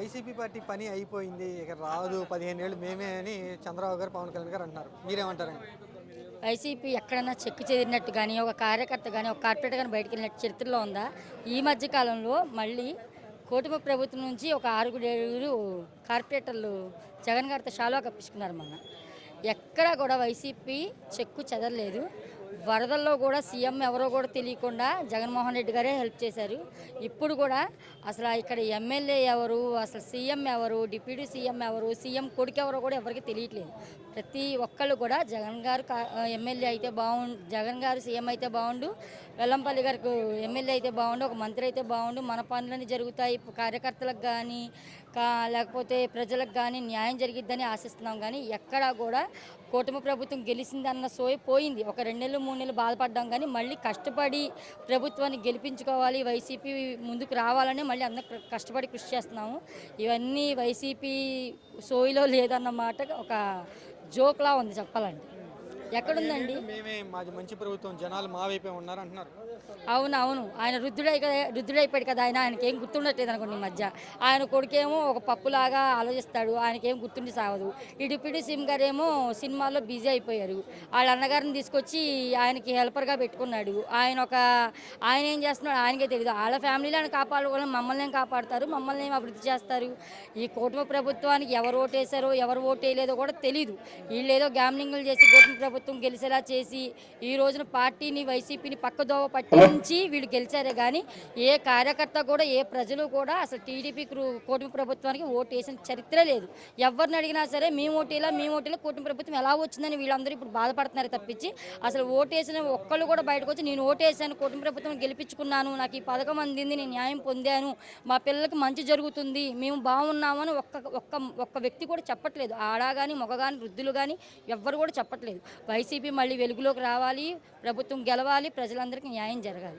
YCP party పని అయిపోయింది, ఇక రాదు 15 ఏళ్ళు మేమే అని చంద్రబాబు గారు, పవన్ కళ్యాణ్ గారు అంటున్నారు. మీరేమంటారండి? వైసీపీ ఎక్కడైనా చెక్కు చెదిరినట్టు కానీ, ఒక కార్యకర్త కానీ, ఒక కార్పొరేటర్ కానీ బయటకు వెళ్ళినట్టు చరిత్రలో ఉందా? ఈ మధ్య కాలంలో మళ్ళీ కూటమి ప్రభుత్వం నుంచి ఒక 6-7 కార్పొరేటర్లు జగన్ గారితో షాలో కప్పించుకున్నారు. ఎక్కడా కూడా వైసీపీ చెక్కు చెదరలేదు. వరదల్లో కూడా సీఎం ఎవరో కూడా తెలియకుండా జగన్మోహన్ రెడ్డి గారే హెల్ప్ చేశారు. ఇప్పుడు కూడా అసలు ఇక్కడ ఎమ్మెల్యే ఎవరు, అసలు సీఎం ఎవరు, డిప్యూటీ సీఎం ఎవరు, సీఎం కొడుకు ఎవరో కూడా ఎవరికి తెలియట్లేదు. ప్రతి ఒక్కళ్ళు కూడా జగన్ గారు ఎమ్మెల్యే అయితే బాగుండు, జగన్ గారు సీఎం అయితే బాగుండు, వెల్లంపల్లి గారికి ఎమ్మెల్యే అయితే బాగుండు, ఒక మంత్రి అయితే బాగుండు, మన పనులన్నీ జరుగుతాయి, కార్యకర్తలకు కానీ లేకపోతే ప్రజలకు కానీ న్యాయం జరిగిద్దని ఆశిస్తున్నాం. కానీ ఎక్కడా కూడా కూటమి ప్రభుత్వం గెలిచిందన్న సోయి పోయింది. ఒక 2 నెలలు 3 నెలలు బాధపడ్డాం, కానీ మళ్ళీ కష్టపడి ప్రభుత్వాన్ని గెలిపించుకోవాలి, వైసీపీ ముందుకు రావాలని మళ్ళీ అందరూ కష్టపడి కృషి చేస్తున్నాము. ఇవన్నీ వైసీపీ సోయిలో లేదన్నమాట ఒక జోక్లా ఉంది చెప్పాలంటే. ఎక్కడుందండి? మేమే మాది మంచి ప్రభుత్వం, జనాలు మా వైపే ఉన్నారు అంటున్నారు. అవునవును, ఆయన రుద్దుడైపోయాడు కదా, ఆయనకి ఏం గుర్తుండట్లేదు అనుకోండి. ఈ మధ్య ఆయన కొడుకేమో ఒక పప్పులాగా ఆలోచిస్తాడు, ఆయనకేం గుర్తుండి సాగదు. ఈ డిప్యూటీ సీఎం గారేమో సినిమాల్లో బిజీ అయిపోయారు. వాళ్ళ అన్నగారిని తీసుకొచ్చి ఆయనకి హెల్పర్గా పెట్టుకున్నాడు. ఆయన ఏం చేస్తున్నాడు ఆయనకే తెలియదు. వాళ్ళ ఫ్యామిలీలో ఆయన కాపాడుకోవాలి, మమ్మల్ని ఏం కాపాడుతారు, మమ్మల్ని ఏం అభివృద్ధి చేస్తారు? ఈ కూటమి ప్రభుత్వానికి ఎవరు ఓటేశారో ఎవరు ఓటేయలేదో కూడా తెలియదు. వీళ్ళు ఏదో గ్యామ్లింగ్లు చేసి కూటమి ప్రభుత్వం గెలిచేలా చేసి ఈ రోజున పార్టీని వైసీపీని పక్కదోవ పట్టించి వీళ్ళు గెలిచారే కానీ ఏ కార్యకర్త కూడా ఏ ప్రజలు కూడా అసలు టీడీపీ కూటమి ప్రభుత్వానికి ఓటేసిన చరిత్ర లేదు. ఎవరిని అడిగినా సరే మేము ఓటేలా కూటమి ప్రభుత్వం ఎలా వచ్చిందని వీళ్ళందరూ ఇప్పుడు బాధపడుతున్నారు తప్పించి అసలు ఓటేసిన ఒక్కళ్ళు కూడా బయటకు వచ్చి నేను ఓటేసాను, కూటమి ప్రభుత్వం గెలిపించుకున్నాను, నాకు ఈ పథకం అందింది, నేను న్యాయం పొందాను, మా పిల్లలకి మంచి జరుగుతుంది, మేము బాగున్నామని ఒక్క వ్యక్తి కూడా చెప్పట్లేదు. ఆడ కానీ మగ కానీ వృద్ధులు కానీ ఎవ్వరు కూడా చెప్పట్లేదు. వైసీపీ మళ్ళీ వెలుగులోకి రావాలి, ప్రభుత్వం గెలవాలి, ప్రజలందరికీ న్యాయం జరగాలి.